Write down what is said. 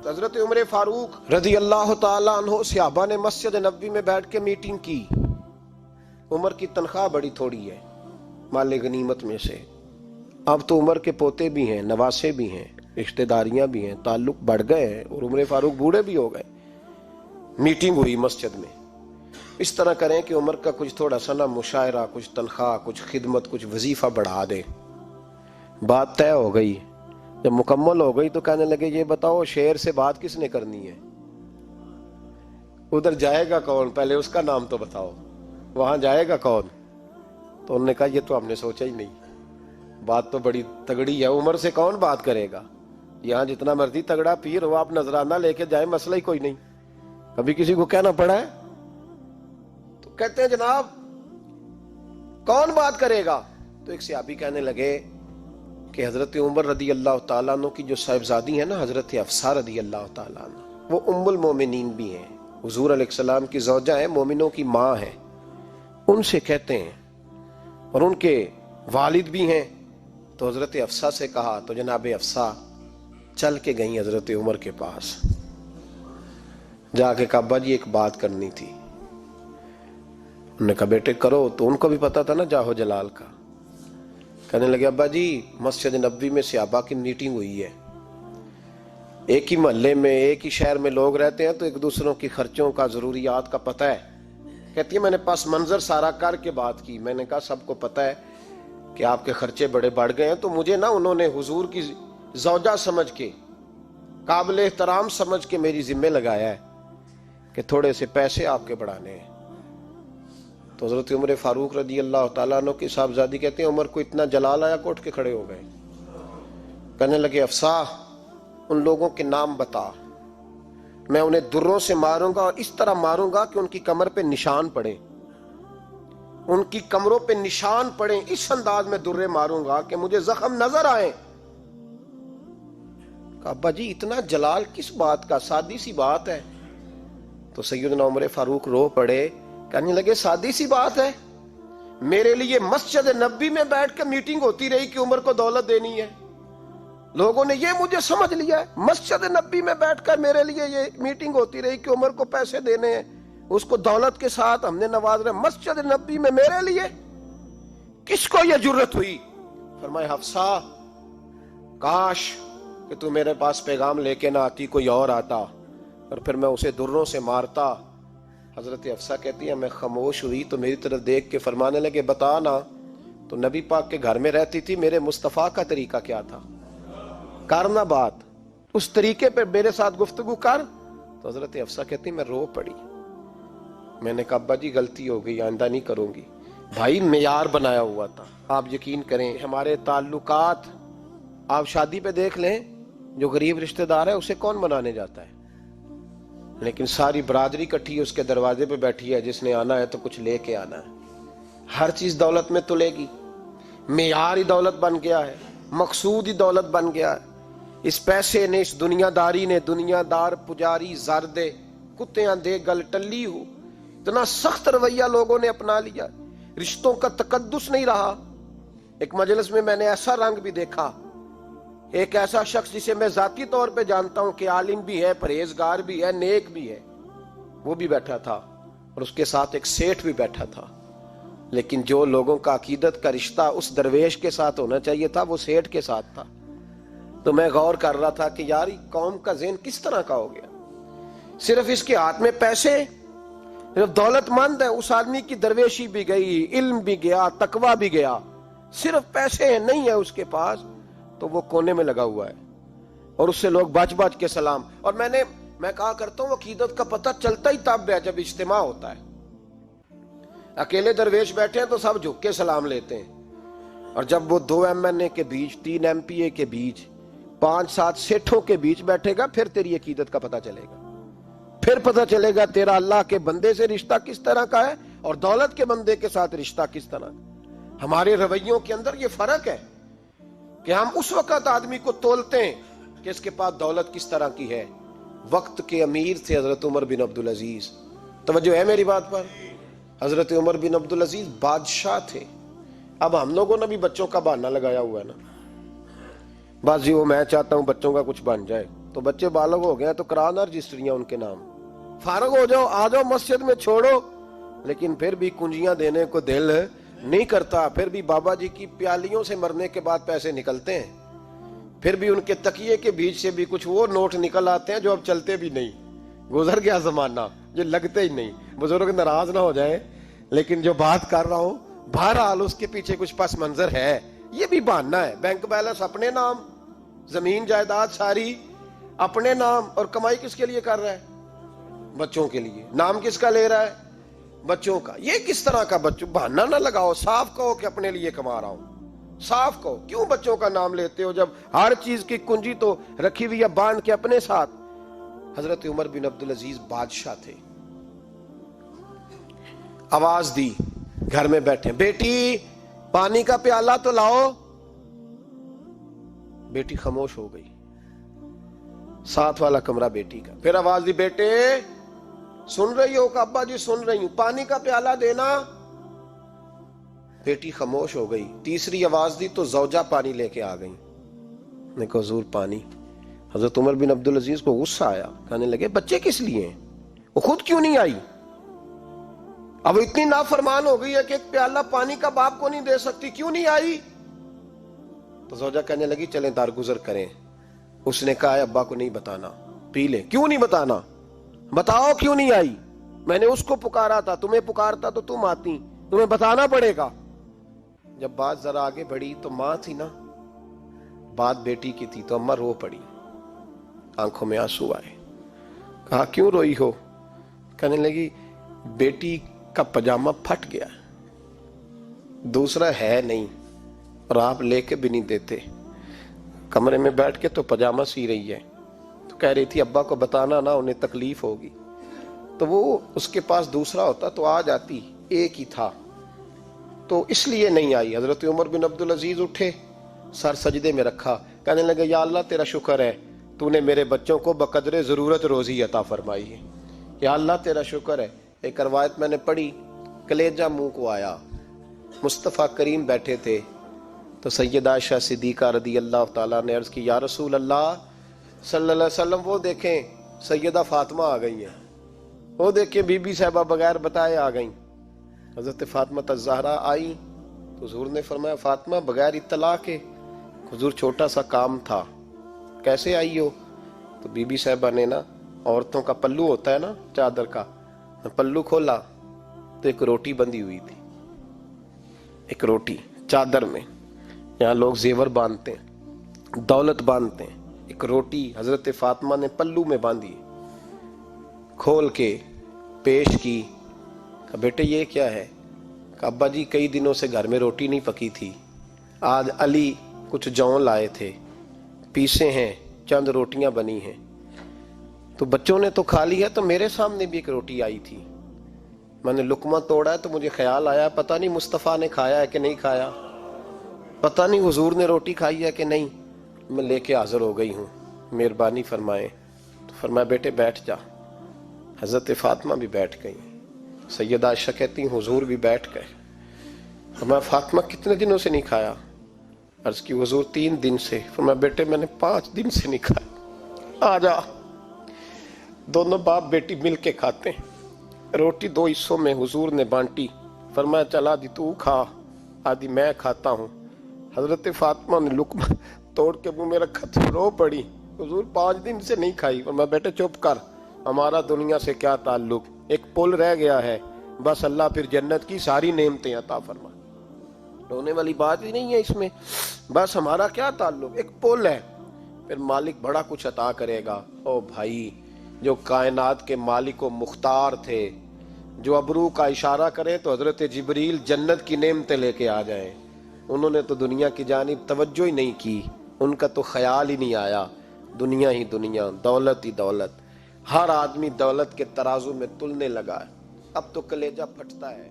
حضرت عمر فاروق رضی اللہ تعالیٰ عنہ صحابہ نے مسجد نبوی میں بیٹھ کے میٹنگ کی. عمر کی تنخواہ بڑی تھوڑی ہے مال غنیمت میں سے. اب تو عمر کے پوتے بھی ہیں، نواسے بھی ہیں، رشتہ داریاں بھی ہیں، تعلق بڑھ گئے ہیں اور عمر فاروق بوڑھے بھی ہو گئے. میٹنگ ہوئی مسجد میں. اس طرح کریں کہ عمر کا کچھ تھوڑا سا نا مشاعرہ، کچھ تنخواہ، کچھ خدمت، کچھ وظیفہ بڑھا دے. بات طے ہو گئی. جب مکمل ہو گئی تو کہنے لگے یہ بتاؤ شیر سے بات کس نے کرنی ہے؟ ادھر جائے گا کون؟ پہلے اس کا نام تو بتاؤ. وہاں جائے گا کون؟ تو انہوں نے کہا یہ تو ہم نے سوچا ہی نہیں. بات تو بڑی تگڑی ہے، عمر سے کون بات کرے گا؟ یہاں جتنا مرضی تگڑا پیر ہو، آپ نذرانہ لے کے جائیں، مسئلہ ہی کوئی نہیں. کبھی کسی کو کہنا پڑا ہے؟ تو کہتے ہیں جناب کون بات کرے گا؟ تو ایک صحابی کہنے لگے کہ حضرت عمر رضی اللہ تعالیٰ عنہ کی جو صاحبزادی ہیں نا، حضرت حفصہ رضی اللہ تعالیٰ عنہ، وہ ام المومنین بھی ہیں، حضور علیہ السلام کی زوجہ ہیں، مومنوں کی ماں ہیں. ان سے کہتے ہیں اور ان کے والد بھی ہیں. تو حضرت حفصہ سے کہا تو جناب حفصہ چل کے گئیں حضرت عمر کے پاس. جا کے کہا ابا جی ایک بات کرنی تھی. انہوں نے کہا بیٹے کرو. تو ان کو بھی پتا تھا نا جاہو جلال کا. کہنے لگے ابا جی مسجد نبوی میں صحابہ کی میٹنگ ہوئی ہے. ایک ہی محلے میں، ایک ہی شہر میں لوگ رہتے ہیں تو ایک دوسروں کی خرچوں کا، ضروریات کا پتہ ہے. کہتی ہے میں نے پس منظر سارا کر کے بات کی. میں نے کہا سب کو پتہ ہے کہ آپ کے خرچے بڑے بڑھ گئے ہیں، تو مجھے نا انہوں نے حضور کی زوجہ سمجھ کے، قابل احترام سمجھ کے میری ذمہ لگایا ہے کہ تھوڑے سے پیسے آپ کے بڑھانے ہیں. تو حضرت عمر فاروق رضی اللہ تعالیٰ عنہ کی صاحبزادی کہتے ہیں عمر کو اتنا جلال آیا کہ اٹھ کے کھڑے ہو گئے. کہنے لگے حفصہ ان لوگوں کے نام بتا، میں انہیں دروں سے ماروں گا اور اس طرح ماروں گا کہ ان کی کمر پہ نشان پڑے، ان کی کمروں پہ نشان پڑے. اس انداز میں درے ماروں گا کہ مجھے زخم نظر آئے. کہا ابا جی اتنا جلال کس بات کا؟ سادی سی بات ہے. تو سیدنا عمر فاروق رو پڑے. کہنے لگے سادی سی بات ہے؟ میرے لیے مسجد نبوی میں بیٹھ کے میٹنگ ہوتی رہی کہ عمر کو دولت دینی ہے. لوگوں نے یہ مجھے سمجھ لیا ہے. مسجد نبوی میں بیٹھ کر میرے لیے یہ میٹنگ ہوتی رہی کہ عمر کو پیسے دینے ہیں، اس کو دولت کے ساتھ ہم نے نواز رہے. مسجد نبوی میں میرے لیے کس کو یہ جرت ہوئی؟ فرمائے حفصہ کاش کہ تو میرے پاس پیغام لے کے نہ آتی، کوئی اور آتا اور پھر میں اسے دروں سے مارتا. حضرت حفصہ کہتی ہے میں خاموش ہوئی تو میری طرف دیکھ کے فرمانے لگے بتا نا تو نبی پاک کے گھر میں رہتی تھی، میرے مصطفیٰ کا طریقہ کیا تھا؟ کرنا بات اس طریقے پہ میرے ساتھ گفتگو کر. تو حضرت حفصہ کہتی میں رو پڑی. میں نے کہا ابا جی غلطی ہو گئی، آئندہ نہیں کروں گی. بھائی معیار بنایا ہوا تھا. آپ یقین کریں ہمارے تعلقات آپ شادی پہ دیکھ لیں، جو غریب رشتہ دار ہے اسے کون بنانے جاتا ہے؟ لیکن ساری برادری کٹھی اس کے دروازے پہ بیٹھی ہے، جس نے آنا ہے تو کچھ لے کے آنا ہے. ہر چیز دولت میں تلے گی. معیار ہی دولت بن گیا ہے، مقصود ہی دولت بن گیا ہے. اس پیسے نے، اس دنیا داری نے، دنیا دار پجاری زردے کتیاں دے گل ٹلی ہو، اتنا سخت رویہ لوگوں نے اپنا لیا. رشتوں کا تقدس نہیں رہا. ایک مجلس میں نے ایسا رنگ بھی دیکھا، ایک ایسا شخص جسے میں ذاتی طور پہ جانتا ہوں کہ عالم بھی ہے، پرہیزگار بھی ہے، نیک بھی ہے، وہ بھی بیٹھا تھا اور اس کے ساتھ ایک سیٹھ بھی بیٹھا تھا. لیکن جو لوگوں کا عقیدت کا رشتہ اس درویش کے ساتھ ہونا چاہیے تھا وہ سیٹھ کے ساتھ تھا. تو میں غور کر رہا تھا کہ یار قوم کا ذہن کس طرح کا ہو گیا. صرف اس کے ہاتھ میں پیسے، صرف دولت مند ہے، اس آدمی کی درویشی بھی گئی، علم بھی گیا، تقویٰ بھی گیا. صرف پیسے نہیں ہے اس کے پاس تو وہ کونے میں لگا ہوا ہے اور اس سے لوگ بچ بچ کے سلام. اور میں کہا کرتا ہوں عقیدت کا پتہ چلتا ہی تب ہے جب اجتماع ہوتا ہے. اکیلے درویش بیٹھے ہیں تو سب جھک کے سلام لیتے ہیں، اور جب وہ 2 MNA کے بیچ، 3 MPA کے بیچ، 5-7 سیٹھوں کے بیچ بیٹھے گا پھر تیری عقیدت کا پتہ چلے گا. پھر پتہ چلے گا تیرا اللہ کے بندے سے رشتہ کس طرح کا ہے اور دولت کے بندے کے ساتھ رشتہ کس طرح کا. ہمارے رویوں کے اندر یہ فرق ہے کہ ہم اس وقت آدمی کو تولتے ہیں کہ اس کے پاس دولت کس طرح کی ہے. وقت کے امیر تھے حضرت عمر بن عبدالعزیز. توجہ ہے میری بات پر؟ حضرت عمر بن عبدالعزیز بادشاہ تھے. اب ہم لوگوں نے بھی بچوں کا بہانہ لگایا ہوا ہے نا، بس جی وہ میں چاہتا ہوں بچوں کا کچھ بن جائے تو بچے بالغ ہو گئے تو کرانا رجسٹریاں ان کے نام، فارغ ہو جاؤ، آ جاؤ مسجد میں چھوڑو. لیکن پھر بھی کنجیاں دینے کو دل نہیں کرتا. پھر بھی بابا جی کی پیالیوں سے مرنے کے بعد پیسے نکلتے ہیں، پھر بھی ان کے تکیے کے بیچ سے بھی کچھ وہ نوٹ نکل آتے ہیں جو اب چلتے بھی نہیں. گزر گیا زمانہ، جو لگتے ہی نہیں. بزرگ ناراض نہ ہو جائیں، لیکن جو بات کر رہا ہوں بہرحال اس کے پیچھے کچھ پس منظر ہے. یہ بھی بہانہ ہے. بینک بیلنس اپنے نام، زمین جائیداد ساری اپنے نام، اور کمائی کس کے لیے کر رہا ہے؟ بچوں کے لیے. نام کس کا لے رہا ہے؟ بچوں کا. یہ کس طرح کا بچوں؟ بہانہ نہ لگاؤ، صاف کہو کہ اپنے لیے کما رہا ہوں. صاف کہو. کیوں بچوں کا نام لیتے ہو جب ہر چیز کی کنجی تو رکھی ہوئی ہے باندھ کے اپنے ساتھ؟ حضرت عمر بن عبدالعزیز بادشاہ تھے. آواز دی گھر میں بیٹھے، بیٹی پانی کا پیالہ تو لاؤ. بیٹی خاموش ہو گئی. ساتھ والا کمرہ بیٹی کا. پھر آواز دی، بیٹے سن رہی ہو کہ ابا جی سن رہی ہوں، پانی کا پیالہ دینا. بیٹی خاموش ہو گئی. تیسری آواز دی تو زوجہ پانی لے کے آ گئی. نے کہا حضور پانی. حضرت عمر بن عبدالعزیز کو غصہ آیا، کہنے لگے بچے کس لیے ہیں؟ وہ خود کیوں نہیں آئی؟ اب اتنی نافرمان ہو گئی ہے کہ ایک پیالہ پانی کا باپ کو نہیں دے سکتی، کیوں نہیں آئی؟ تو زوجہ کہنے لگی چلیں درگزر کریں. اس نے کہا ابا کو نہیں بتانا، پی لے. کیوں نہیں بتانا؟ بتاؤ کیوں نہیں آئی؟ میں نے اس کو پکارا تھا، تمہیں پکارتا تو تم آتی، تمہیں بتانا پڑے گا. جب بات ذرا آگے بڑھی تو ماں تھی نا، بات بیٹی کی تھی، تو اماں رو پڑی، آنکھوں میں آنسو آئے. کہا کیوں روئی ہو؟ کہنے لگی بیٹی کا پجامہ پھٹ گیا، دوسرا ہے نہیں، اور آپ لے کے بھی نہیں دیتے. کمرے میں بیٹھ کے تو پجامہ سی رہی ہے. تو کہہ رہی تھی ابا کو بتانا نا، انہیں تکلیف ہوگی. تو وہ اس کے پاس دوسرا ہوتا تو آ جاتی، ایک ہی تھا تو اس لیے نہیں آئی. حضرت عمر بن عبدالعزیز اٹھے، سر سجدے میں رکھا، کہنے لگے یا اللہ تیرا شکر ہے تو نے میرے بچوں کو بقدر ضرورت روزی عطا فرمائی ہے. یا اللہ تیرا شکر ہے. ایک روایت میں نے پڑھی، کلیجہ منہ کو آیا. مصطفیٰ کریم بیٹھے تھے تو سیدہ عائشہ صدیقہ رضی اللہ تعالیٰ نے عرض کی یا رسول اللہ صلی اللہ علیہ وسلم وہ دیکھیں سیدہ فاطمہ آ گئی ہیں، وہ دیکھیں بی بی صاحبہ بغیر بتائے آ گئیں. حضرت فاطمہ الزہرا آئی تو حضور نے فرمایا فاطمہ بغیر اطلاع کے؟ حضور چھوٹا سا کام تھا. کیسے آئی ہو؟ تو بی بی صاحبہ نے نا، عورتوں کا پلو ہوتا ہے نا چادر کا، پلو کھولا تو ایک روٹی بندھی ہوئی تھی. ایک روٹی چادر میں، یہاں لوگ زیور باندھتے ہیں، دولت باندھتے ہیں، ایک روٹی حضرت فاطمہ نے پلو میں باندھی، کھول کے پیش کی. کہ بیٹے یہ کیا ہے؟ کہ ابا جی کئی دنوں سے گھر میں روٹی نہیں پکی تھی، آج علی کچھ جون لائے تھے، پیسے ہیں، چند روٹیاں بنی ہیں، تو بچوں نے تو کھا لی ہے، تو میرے سامنے بھی ایک روٹی آئی تھی، میں نے لقمہ توڑا ہے تو مجھے خیال آیا پتہ نہیں مصطفیٰ نے کھایا ہے کہ نہیں کھایا، پتہ نہیں حضور نے روٹی کھائی ہے کہ نہیں، میں لے کے حاضر ہو گئی ہوں، مہربانی فرمائیں. تو فرمایا بیٹے بیٹھ جا. حضرت فاطمہ بھی بیٹھ گئی. سیدہ عائشہ کہتی ہیں حضور بھی بیٹھ گئے. فرمایا فاطمہ کتنے دنوں سے نہیں کھایا؟ عرض کی حضور 3 دن سے. فرمایا بیٹے میں نے 5 دن سے نہیں کھایا، آ جا. دونوں باپ بیٹی مل کے کھاتے ہیں. روٹی 2 حصوں میں حضور نے بانٹی. فرمایا چلا آدھی تو کھا، آدھی میں کھاتا ہوں. حضرت فاطمہ نے لقمہ توڑ کے منہ میں رکھا تو رو پڑی، حضور 5 دن سے نہیں کھائی. فرمایا بیٹے چپ کر، ہمارا دنیا سے کیا تعلق، ایک پل رہ گیا ہے، بس اللہ پھر جنت کی ساری نعمتیں عطا فرما. رونے والی بات ہی نہیں ہے اس میں، بس ہمارا کیا تعلق، ایک پل ہے، پھر مالک بڑا کچھ عطا کرے گا. او بھائی، جو کائنات کے مالک و مختار تھے، جو ابرو کا اشارہ کرے تو حضرت جبریل جنت کی نعمتیں لے کے آ جائیں، انہوں نے تو دنیا کی جانب توجہ ہی نہیں کی، ان کا تو خیال ہی نہیں آیا. دنیا ہی دنیا، دولت ہی دولت، ہر آدمی دولت کے ترازو میں تلنے لگا ہے. اب تو کلیجہ پھٹتا ہے.